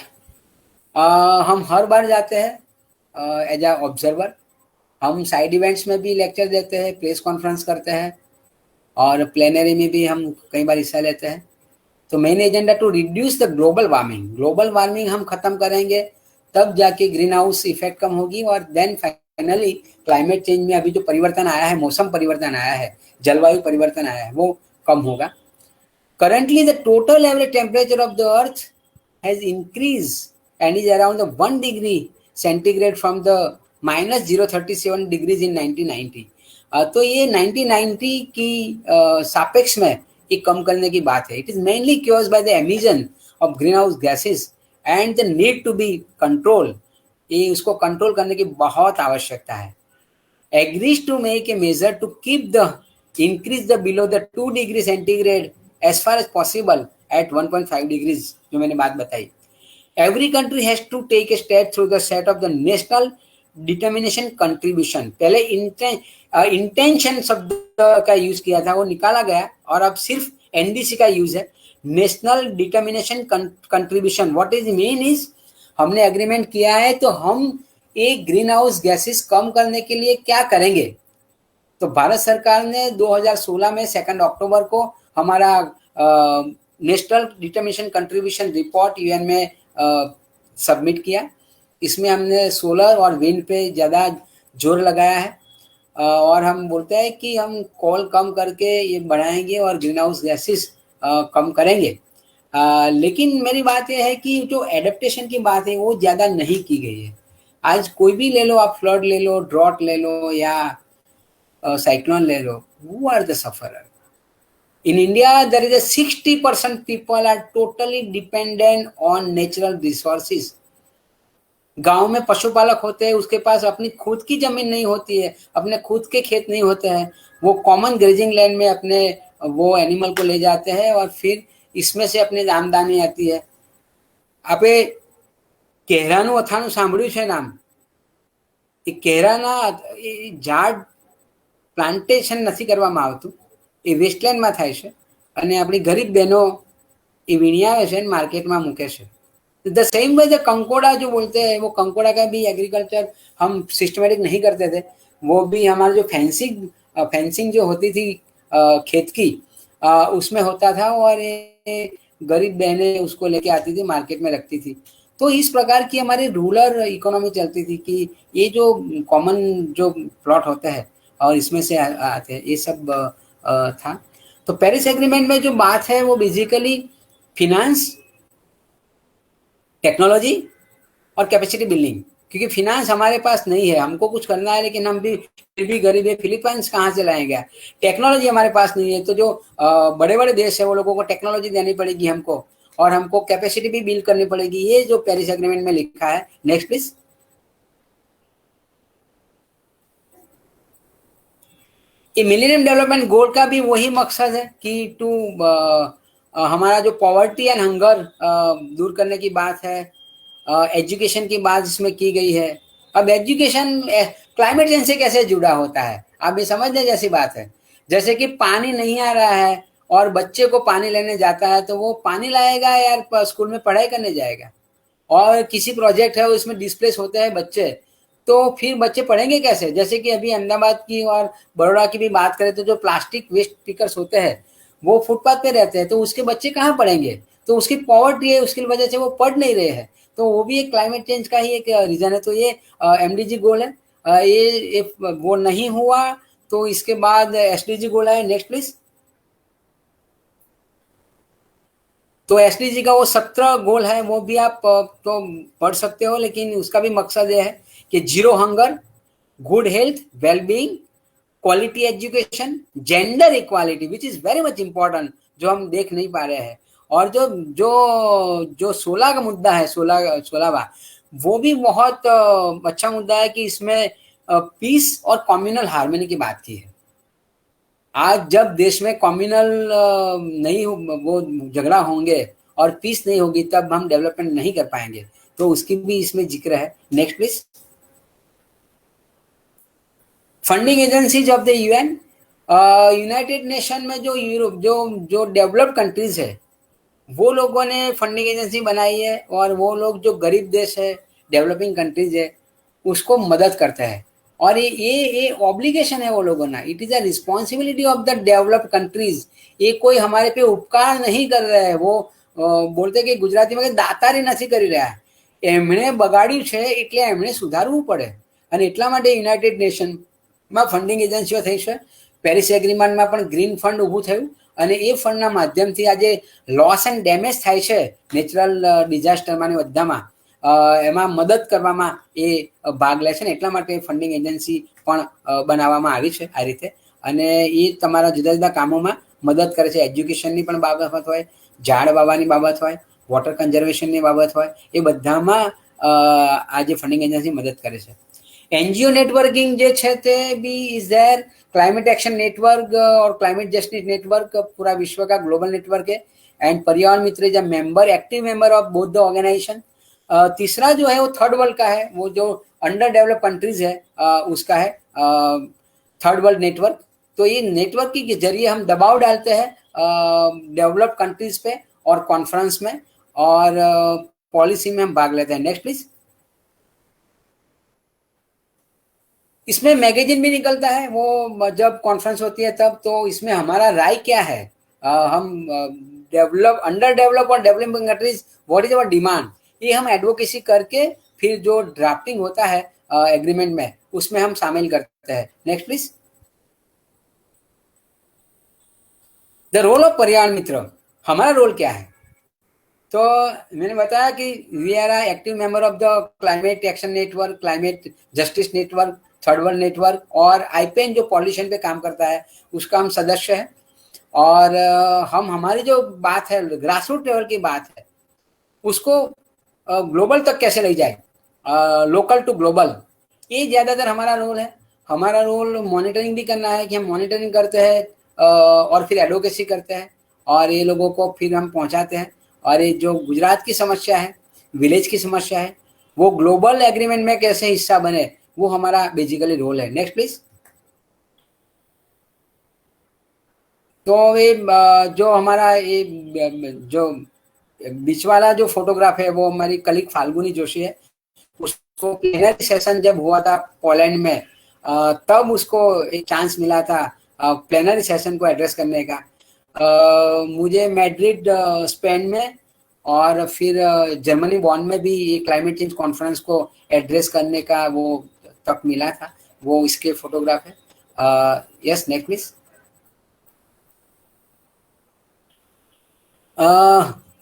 हम हर बार जाते हैं एज अ ऑब्जर्वर, हम साइड इवेंट्स में भी लेक्चर देते हैं, प्रेस कॉन्फ्रेंस करते हैं और प्लेनरी में भी हम कई बार हिस्सा लेते हैं। तो main agenda to reduce the global warming, global warming हम खत्म करेंगे तब जाके ग्रीन हाउस इफेक्ट कम होगी, और देन फाइनली क्लाइमेट चेंज में अभी जो परिवर्तन आया है, मौसम परिवर्तन आया है, जलवायु परिवर्तन आया है, वो कम होगा। Currently, the total average temperature of the Earth has increased and is around the 1 degree centigrade from the minus 037 degrees in 1990. तो ये 1990 की सापेक्ष में ये कम करने की बात है। It is mainly cause by the emission of green house gases and the need to be control, ये उसको कंट्रोल करने की बहुत आवश्यकता है। Agrees to make a measure to keep the increase the below the 2 degree centigrade as far as possible at 1.5 degrees, जो मैंने बात बताई। Every country has to take a step through the set of the national determination contribution, पहले intention शब्द का use किया था, वो निकाला गया और अब सिर्फ NDC का यूज है, national determination contribution. What is mean is, हमने एग्रीमेंट किया है तो हम एक ग्रीन हाउस गैसेस कम करने के लिए क्या करेंगे। तो भारत सरकार ने 2016 में 2 अक्टूबर को हमारा national determination contribution report UN में सबमिट किया। इसमें हमने सोलर और विंड पे ज़्यादा जोर लगाया है और हम बोलते हैं कि हम कोल कम करके ये बढ़ाएंगे और ग्रीन हाउस गैसेस कम करेंगे। लेकिन मेरी बात यह है कि जो एडेप्टेशन की बात है वो ज़्यादा नहीं की गई है। आज कोई भी ले लो आप, फ्लड ले लो, ड्रॉट ले लो या साइक्लोन ले लो, who are the sufferer? In India, there is a 60% people are totally dependent on natural resources. गांव में पशुपालक होते हैं, उसके पास अपनी खुद की जमीन नहीं होती है, अपने खुद के खेत नहीं होते हैं, वो कॉमन ग्रेजिंग लैंड में अपने वो एनिमल को ले जाते हैं और फिर इसमें से अपनी आमदनी आती है। आपे કેરાનું અથાણું સાંભળ્યું છે નામ? એ કેરાના ઝાડ પ્લાન્ટેશન નથી કરવામાં આવતું, એ વેસ્ટલેન્ડમાં થાય છે અને આપણી ગરીબ બહેનો એ વીણ્યાવે છે અને માર્કેટમાં મૂકે છે। द सेम वे द कंकोड़ा जो बोलते हैं, वो कंकोड़ा का भी एग्रीकल्चर हम सिस्टमेटिक नहीं करते थे। वो भी हमारा जो फेंसिंग जो होती थी खेत की उसमें होता था और गरीब बहनें उसको लेके आती थी, मार्केट में रखती थी। तो इस प्रकार की हमारी रूरल इकोनॉमी चलती थी कि ये जो कॉमन जो प्लॉट होते हैं और इसमें से आते हैं, ये सब था। तो पेरिस एग्रीमेंट में जो बात है वो बेसिकली फिनांस, टेक्नोलॉजी और कैपेसिटी बिल्डिंग, क्योंकि फिनांस हमारे पास नहीं है, हमको कुछ करना है लेकिन हम भी फिर भी गरीब है, फिलीपाइंस कहाँ से लाएंगे। टेक्नोलॉजी हमारे पास नहीं है, तो जो बड़े बड़े देश है वो लोगों को टेक्नोलॉजी देनी पड़ेगी हमको, और हमको कैपेसिटी भी बिल्ड करनी पड़ेगी। ये जो पेरिस एग्रीमेंट में लिखा है। Next please. ये मिलेनियम डेवलपमेंट गोल का भी वही मकसद है कि टू हमारा जो पॉवर्टी एंड हंगर दूर करने की बात है, एजुकेशन की बात इसमें की गई है। अब एजुकेशन क्लाइमेट चेंज से कैसे जुड़ा होता है, आप ये समझने जैसी बात है। जैसे कि पानी नहीं आ रहा है और बच्चे को पानी लेने जाता है, तो वो पानी लाएगा यार स्कूल में पढ़ाई करने जाएगा, और किसी प्रोजेक्ट है उसमें डिस्प्लेस होते हैं बच्चे, तो फिर बच्चे पढ़ेंगे कैसे। जैसे कि अभी अहमदाबाद की और बड़ौदा की भी बात करें तो जो प्लास्टिक वेस्ट पिकर्स होते हैं वो फुटपाथ पे रहते हैं, तो उसके बच्चे कहाँ पढ़ेंगे। तो उसकी पॉवर्टी है, उसकी वजह से वो पढ़ नहीं रहे हैं, तो वो भी एक क्लाइमेट चेंज का ही एक रीजन है। तो ये एमडीजी गोल है। ये वो नहीं हुआ तो इसके बाद एसडीजी गोल है। Next please. तो एसडीजी का वो 17 गोल है, वो भी आप तो पढ़ सकते हो, लेकिन उसका भी मकसद ये है कि zero hunger, good health, wellbeing, quality education, gender equality which is very much important, जो हम देख नहीं पा रहे हैं। और जो जो जो 16 का मुद्दा है, 16वां, वो भी बहुत अच्छा मुद्दा है कि इसमें पीस और कम्युनल हार्मनी की बात की है। आज जब देश में कम्युनल नहीं वो झगड़ा होंगे और पीस नहीं होगी, तब हम डेवलपमेंट नहीं कर पाएंगे, तो उसकी भी इसमें जिक्र है। Next please. Funding agencies of the UN, United nation में जो यूरोप जो जो डेवलप्ड कंट्रीज है, वो लोगों ने फंडिंग एजेंसी बनाई है, और वो लोग जो गरीब देश है, डेवलपिंग कंट्रीज है, उसको मदद करते हैं। और ये ऑब्लिगेशन है वो लोगों ना, it is a responsibility of the developed countries. ये कोई हमारे पे उपकार नहीं कर रहा है, वो બોલતે કે ગુજરાતીમાં કે દાતારી નથી કરી રહ્યા, એમણે બગાડ્યું છે એટલે એમણે સુધારવું પડે, અને એટલા માટે યુનાઇટેડ નેશનમાં ફંડિંગ એજન્સીઓ થઈ છે। પેરિસ એગ્રીમેન્ટમાં પણ ગ્રીન ફંડ ઊભું થયું, અને એ ફંડના માધ્યમથી આજે લોસ એન્ડ ડેમેજ થાય છે નેચરલ ડિઝાસ્ટરમાં ને બધામાં, એમાં મદદ કરવામાં એ ભાગ લે છે, ને એટલા માટે ફંડિંગ એજન્સી પણ બનાવવામાં આવી છે આ રીતે। અને એ તમારા જુદા જુદા કામોમાં મદદ કરે છે। એજ્યુકેશનની પણ બાબત હોય, ઝાડ વાવવાની બાબત હોય, વોટર કન્ઝર્વેશનની બાબત હોય, એ બધામાં આ જે ફંડિંગ એજન્સી મદદ કરે છે। एनजीओ नेटवर्किंग जे છે તે भी is there, climate action network और क्लाइमेट जस्टिस नेटवर्क पूरा विश्व का ग्लोबल नेटवर्क है। And Paryavaran Mitra is a member, active member of both the organisation. तीसरा जो है वो थर्ड वर्ल्ड का है, वो जो अंडर डेवलप कंट्रीज है उसका है थर्ड वर्ल्ड नेटवर्क। तो ये नेटवर्क के जरिए हम दबाव डालते हैं डेवलप कंट्रीज पे और कॉन्फ्रेंस में, और पॉलिसी में हम भाग लेते हैं। Next please. इसमें मैगजीन भी निकलता है, वो जब कॉन्फ्रेंस होती है तब, तो इसमें हमारा राय क्या है, हम डेवलप अंडर डेवलप और developing countries what is our demand, ये हम एडवोकेसी करके फिर जो ड्राफ्टिंग होता है एग्रीमेंट में, उसमें हम शामिल करते हैं। Next please. The role of पर्यावरण मित्र, हमारा रोल क्या है। तो मैंने बताया कि we are active member of the climate action network, climate justice network, third world network, और आईपेन जो पॉल्यूशन पे काम करता है उसका हम सदस्य है। और हम हमारी जो बात है ग्रास रूट लेवल की बात है, उसको ग्लोबल तक कैसे ले जाए, लोकल टू ग्लोबल, ये ज़्यादातर हमारा रोल है। हमारा रोल मॉनिटरिंग भी करना है कि हम मॉनिटरिंग करते हैं और फिर एडवोकेसी करते हैं, और ये लोगों को फिर हम पहुंचाते हैं। और ये जो गुजरात की समस्या है, विलेज की समस्या है, वो ग्लोबल एग्रीमेंट में कैसे हिस्सा बने, वो हमारा बेसिकली रोल है। Next please. तो ये जो हमारा ये जो बीच वाला जो फोटोग्राफ है वो हमारी कलीग फाल्गुनी जोशी है। उसको प्लेनरी सेशन जब हुआ था पोलैंड में, तब उसको एक चांस मिला था प्लेनरी सेशन को एड्रेस करने का। मुझे मैड्रिड स्पेन में और फिर जर्मनी बॉन में भी ये क्लाइमेट चेंज कॉन्फ्रेंस को एड्रेस करने का वो तक मिला था, वो इसके फोटोग्राफ है। Yes next please.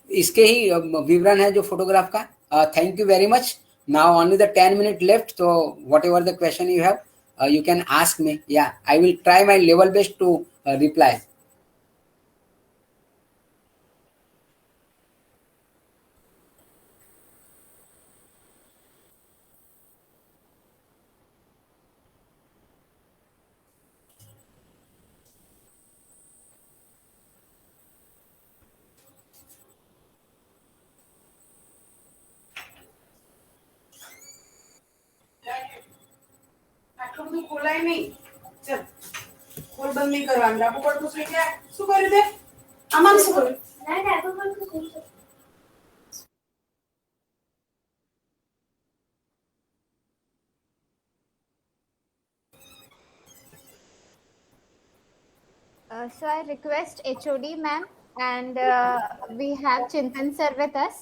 इसके ही विवरण है जो फोटोग्राफ का। Thank you very much. Now only the 10 minutes left, so whatever the question you have, you can ask me. Yeah, I will try my level best to reply. બધું ખોલાય નહીં. ચલ ખોલ બંધ નહીં કરવાનું. ડાબુ પડતું સુઈ ગયા. શું કર્યું તે? આમાં શું કર્યું? So I request HOD ma'am and we have Chintan sir with us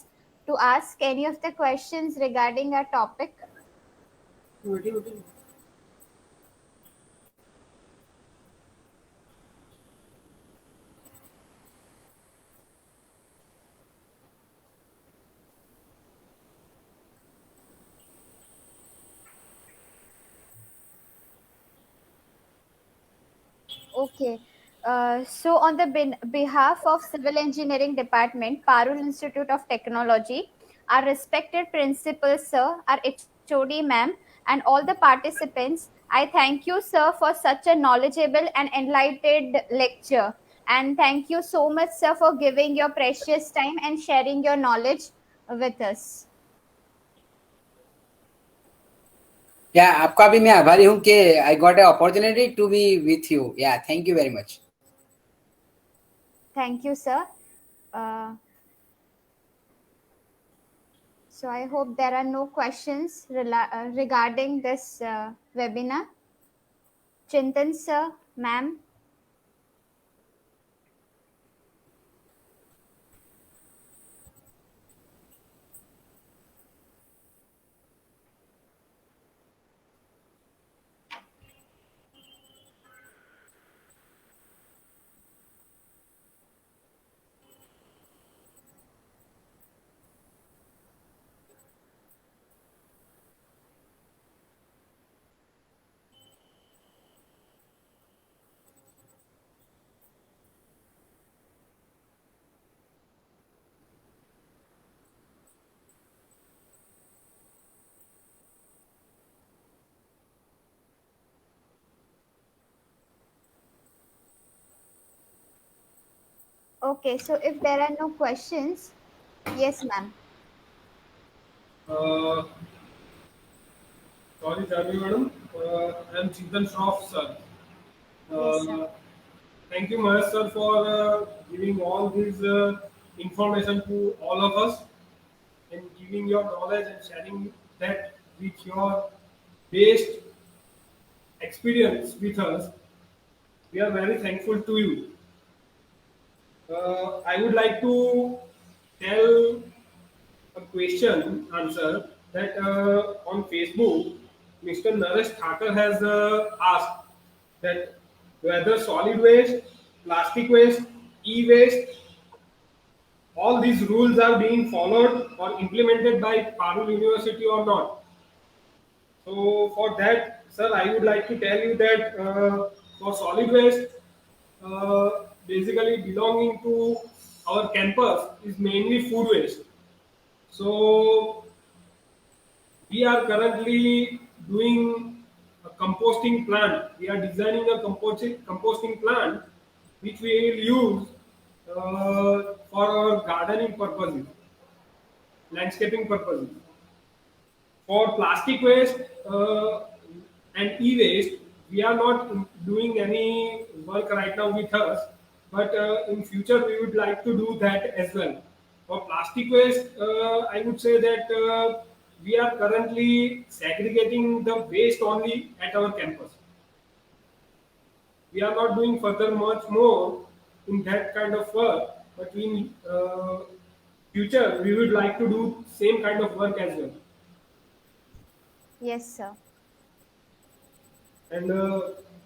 to ask any of the questions regarding our topic. મોટી મોટી. Okay. So on the behalf of Civil Engineering Department, Parul Institute of Technology, our respected principal sir, our HOD ma'am, and all the participants, I thank you sir for such a knowledgeable and enlightened lecture. And thank you so much sir for giving your precious time and sharing your knowledge with us. या आपका भी मैं आभारी हूँ कि I got a opportunity to be with you. या thank you very much. Thank you, sir. So I hope there are no questions regarding this webinar. Chintan, sir, ma'am. Okay, so if there are no questions, yes, ma'am. Sorry, Janvi madam. I am Chintan Shroff, sir. Yes, sir. Thank you, Mahesh sir, for giving all this information to all of us and giving your knowledge and sharing that with your based experience with us. We are very thankful to you. I would like to tell a question answer that on Facebook, Mr. Naresh Thakur has asked that whether solid waste, plastic waste, e-waste, all these rules are being followed or implemented by Parul University or not. So for that, sir, I would like to tell you that for solid waste, basically belonging to our campus is mainly food waste. So we are currently doing a composting plant. We are designing a composting plant which we will use for our gardening purposes, landscaping purposes. For plastic waste and e-waste, we are not doing any work right now with us, but in future we would like to do that as well. For plastic waste, I would say that we are currently segregating the waste only at our campus. We are not doing further much more in that kind of work, but in future we would like to do same kind of work as well. Yes, sir. And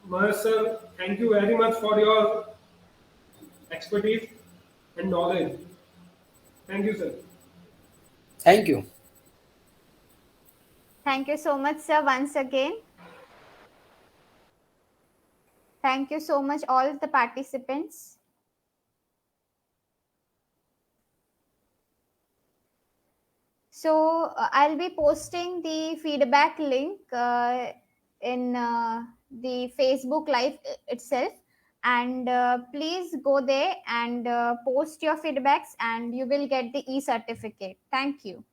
Mahesh sir, thank you very much for your expertise and knowledge. Thank you, sir. Thank you. Thank you so much, sir, once again. Thank you so much, all the participants. So I'll be posting the feedback link in the Facebook Live itself. And please go there and post your feedbacks and you will get the e-certificate. Thank you.